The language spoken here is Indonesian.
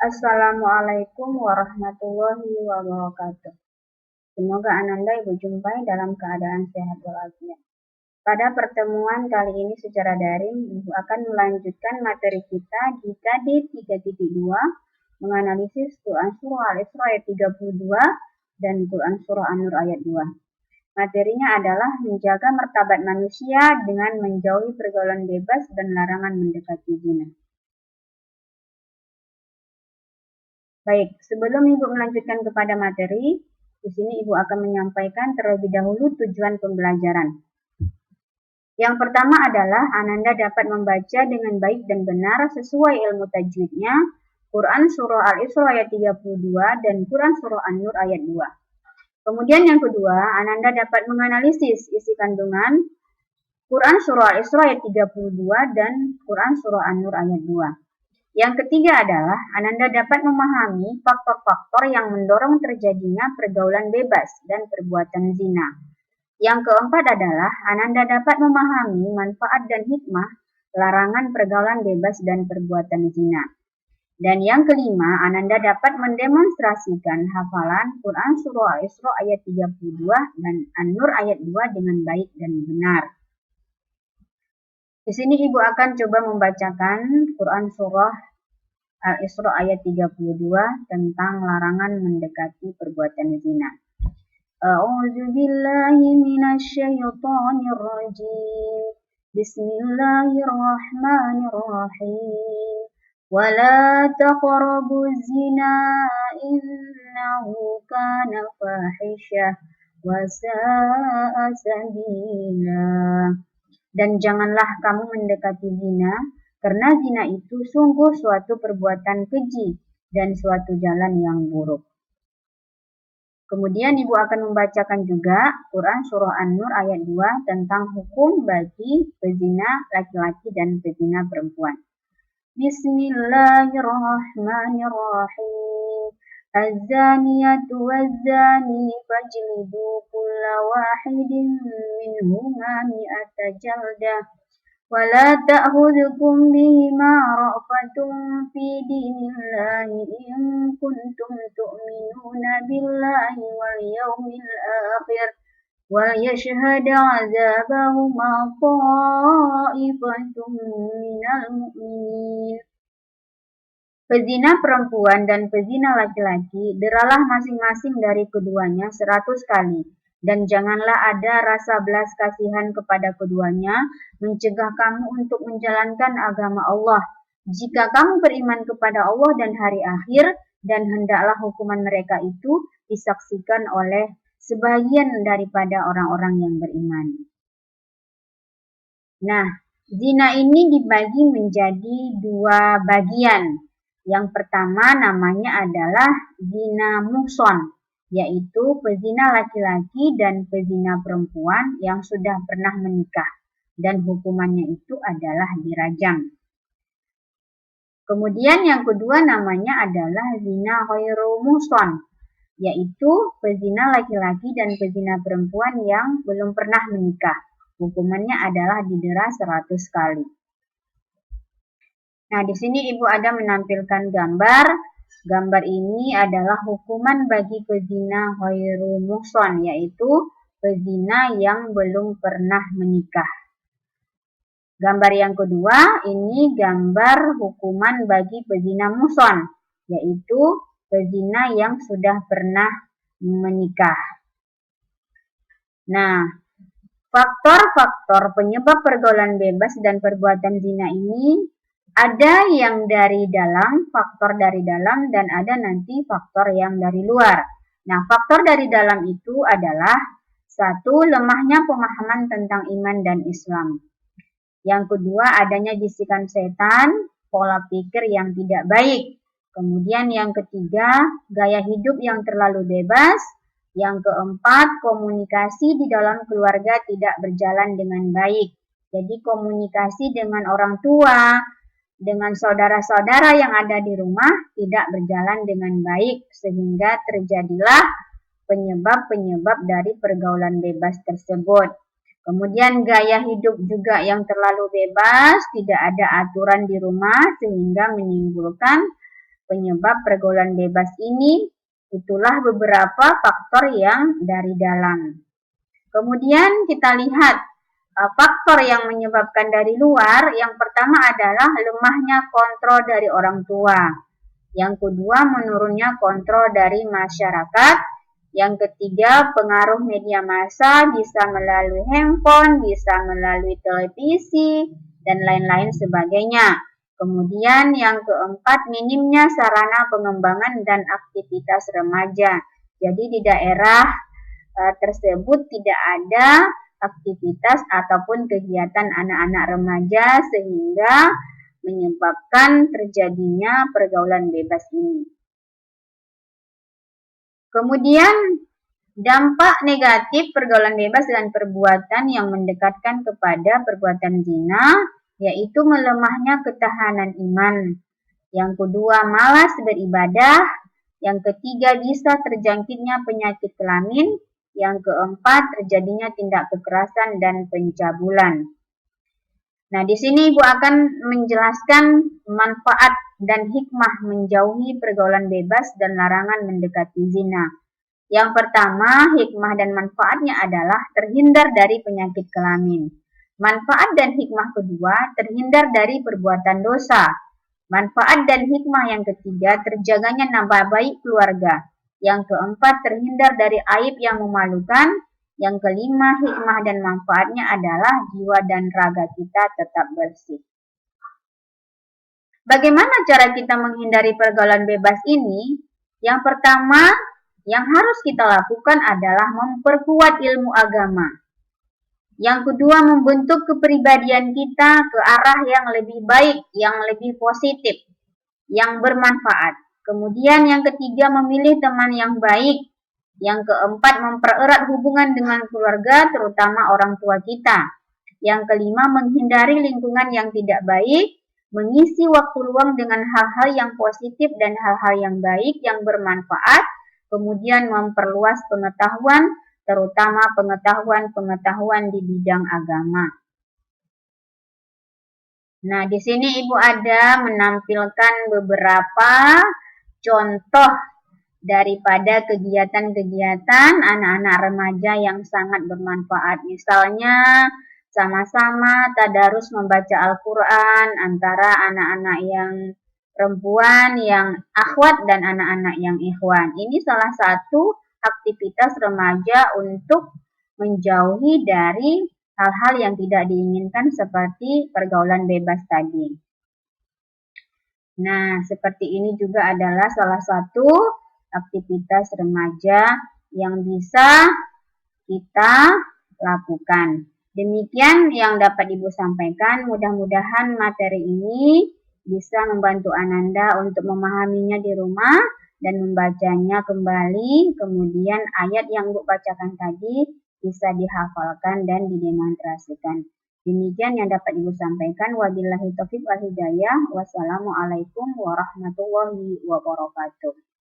Assalamualaikum warahmatullahi wabarakatuh. Semoga Ananda Ibu jumpai dalam keadaan sehat walafiat. Pada pertemuan kali ini secara daring, Ibu akan melanjutkan materi kita di KD 3.2 menganalisis Quran Surah Al-Isra ayat 32 dan Quran Surah An-Nur ayat 2. Materinya adalah menjaga martabat manusia dengan menjauhi pergaulan bebas dan larangan mendekati zina. Baik, sebelum Ibu melanjutkan kepada materi, di sini Ibu akan menyampaikan terlebih dahulu tujuan pembelajaran. Yang pertama adalah Ananda dapat membaca dengan baik dan benar sesuai ilmu tajwidnya Quran Surah Al-Isra ayat 32 dan Quran Surah An-Nur ayat 2. Kemudian yang kedua, Ananda dapat menganalisis isi kandungan Quran Surah Al-Isra ayat 32 dan Quran Surah An-Nur ayat 2. Yang ketiga adalah Ananda dapat memahami faktor-faktor yang mendorong terjadinya pergaulan bebas dan perbuatan zina. Yang keempat adalah Ananda dapat memahami manfaat dan hikmah larangan pergaulan bebas dan perbuatan zina. Dan yang kelima, Ananda dapat mendemonstrasikan hafalan Quran Surah Al-Isra ayat 32 dan An-Nur ayat 2 dengan baik dan benar. Di sini Ibu akan coba membacakan Quran Surah Al-Isra ayat 32 tentang larangan mendekati perbuatan zina. A'udzu billahi minasyaitonir rajim. Bismillahirrahmanirrahim. Wala taqrabuz zina innahu kana fahisyah wa sa'a sabila. Dan janganlah kamu mendekati zina, karena zina itu sungguh suatu perbuatan keji dan suatu jalan yang buruk. Kemudian Ibu akan membacakan juga Quran Surah An-Nur ayat 2 tentang hukum bagi pezina laki-laki dan pezina perempuan. Bismillahirrahmanirrahim. Az-zaniyatu waz-zani fajlidu kulla wahidin minhuma mi'ata jaldah. ولا تأخذكم بهما رأفة في دين الله إن كنتم تؤمنون بالله واليوم الآخر وليشهد عذابهما طائفة من المؤمنين. Pezina perempuan dan pezina laki-laki deralah masing-masing dari keduanya 100 kali. Dan janganlah ada rasa belas kasihan kepada keduanya, mencegah kamu untuk menjalankan agama Allah. Jika kamu beriman kepada Allah dan hari akhir, dan hendaklah hukuman mereka itu disaksikan oleh sebagian daripada orang-orang yang beriman. Nah, zina ini dibagi menjadi 2 bagian. Yang pertama namanya adalah zina muhson, yaitu pezina laki-laki dan pezina perempuan yang sudah pernah menikah, dan hukumannya itu adalah dirajam. Kemudian yang kedua namanya adalah zina ghairu muhson, yaitu pezina laki-laki dan pezina perempuan yang belum pernah menikah. Hukumannya adalah didera 100 kali. Nah, di sini Ibu ada menampilkan gambar. Gambar ini adalah hukuman bagi pezina ghairu muhson, yaitu pezina yang belum pernah menikah. Gambar yang kedua, ini gambar hukuman bagi pezina muhson, yaitu pezina yang sudah pernah menikah. Nah, faktor-faktor penyebab pergaulan bebas dan perbuatan zina ini ada yang dari dalam, faktor dari dalam, dan ada nanti faktor yang dari luar. Nah, faktor dari dalam itu adalah 1. Lemahnya pemahaman tentang iman dan Islam. Yang kedua, adanya bisikan setan, pola pikir yang tidak baik. Kemudian yang ketiga, gaya hidup yang terlalu bebas. Yang keempat, komunikasi di dalam keluarga tidak berjalan dengan baik. Jadi komunikasi dengan orang tua, dengan saudara-saudara yang ada di rumah tidak berjalan dengan baik, sehingga terjadilah penyebab-penyebab dari pergaulan bebas tersebut. Kemudian gaya hidup juga yang terlalu bebas, tidak ada aturan di rumah, sehingga menimbulkan penyebab pergaulan bebas ini. Itulah beberapa faktor yang dari dalam. Kemudian kita lihat faktor yang menyebabkan dari luar. Yang pertama adalah lemahnya kontrol dari orang tua. Yang kedua, menurunnya kontrol dari masyarakat. Yang ketiga, pengaruh media massa bisa melalui handphone, bisa melalui televisi, dan lain-lain sebagainya. Kemudian yang keempat, minimnya sarana pengembangan dan aktivitas remaja. Jadi di daerah tersebut tidak ada aktivitas ataupun kegiatan anak-anak remaja sehingga menyebabkan terjadinya pergaulan bebas ini. Kemudian dampak negatif pergaulan bebas dengan perbuatan yang mendekatkan kepada perbuatan zina, yaitu melemahnya ketahanan iman. Yang kedua, malas beribadah. Yang ketiga, bisa terjangkitnya penyakit kelamin. Yang keempat, terjadinya tindak kekerasan dan pencabulan. Nah, di sini Ibu akan menjelaskan manfaat dan hikmah menjauhi pergaulan bebas dan larangan mendekati zina. Yang pertama, hikmah dan manfaatnya adalah terhindar dari penyakit kelamin. Manfaat dan hikmah kedua, terhindar dari perbuatan dosa. Manfaat dan hikmah yang ketiga, terjaganya nama baik keluarga. Yang keempat, terhindar dari aib yang memalukan. Yang kelima, hikmah dan manfaatnya adalah jiwa dan raga kita tetap bersih. Bagaimana cara kita menghindari pergaulan bebas ini? Yang pertama, yang harus kita lakukan adalah memperkuat ilmu agama. Yang kedua, membentuk kepribadian kita ke arah yang lebih baik, yang lebih positif, yang bermanfaat. Kemudian yang ketiga, memilih teman yang baik. Yang keempat, mempererat hubungan dengan keluarga, terutama orang tua kita. Yang kelima, menghindari lingkungan yang tidak baik, mengisi waktu luang dengan hal-hal yang positif dan hal-hal yang baik, yang bermanfaat. Kemudian memperluas pengetahuan, terutama pengetahuan di bidang agama. Nah, di sini Ibu ada menampilkan beberapa contoh daripada kegiatan-kegiatan anak-anak remaja yang sangat bermanfaat. Misalnya, sama-sama tadarus membaca Al-Quran antara anak-anak yang perempuan, yang akhwat, dan anak-anak yang ikhwan. Ini salah satu aktivitas remaja untuk menjauhi dari hal-hal yang tidak diinginkan seperti pergaulan bebas tadi. Nah, seperti ini juga adalah salah satu aktivitas remaja yang bisa kita lakukan. Demikian yang dapat Ibu sampaikan. Mudah-mudahan materi ini bisa membantu Ananda untuk memahaminya di rumah dan membacanya kembali. Kemudian ayat yang Ibu bacakan tadi bisa dihafalkan dan didemonstrasikan. Demikian yang dapat Ibu sampaikan. Wabillahi taufiq wal hidayah. Wassalamualaikum warahmatullahi wabarakatuh.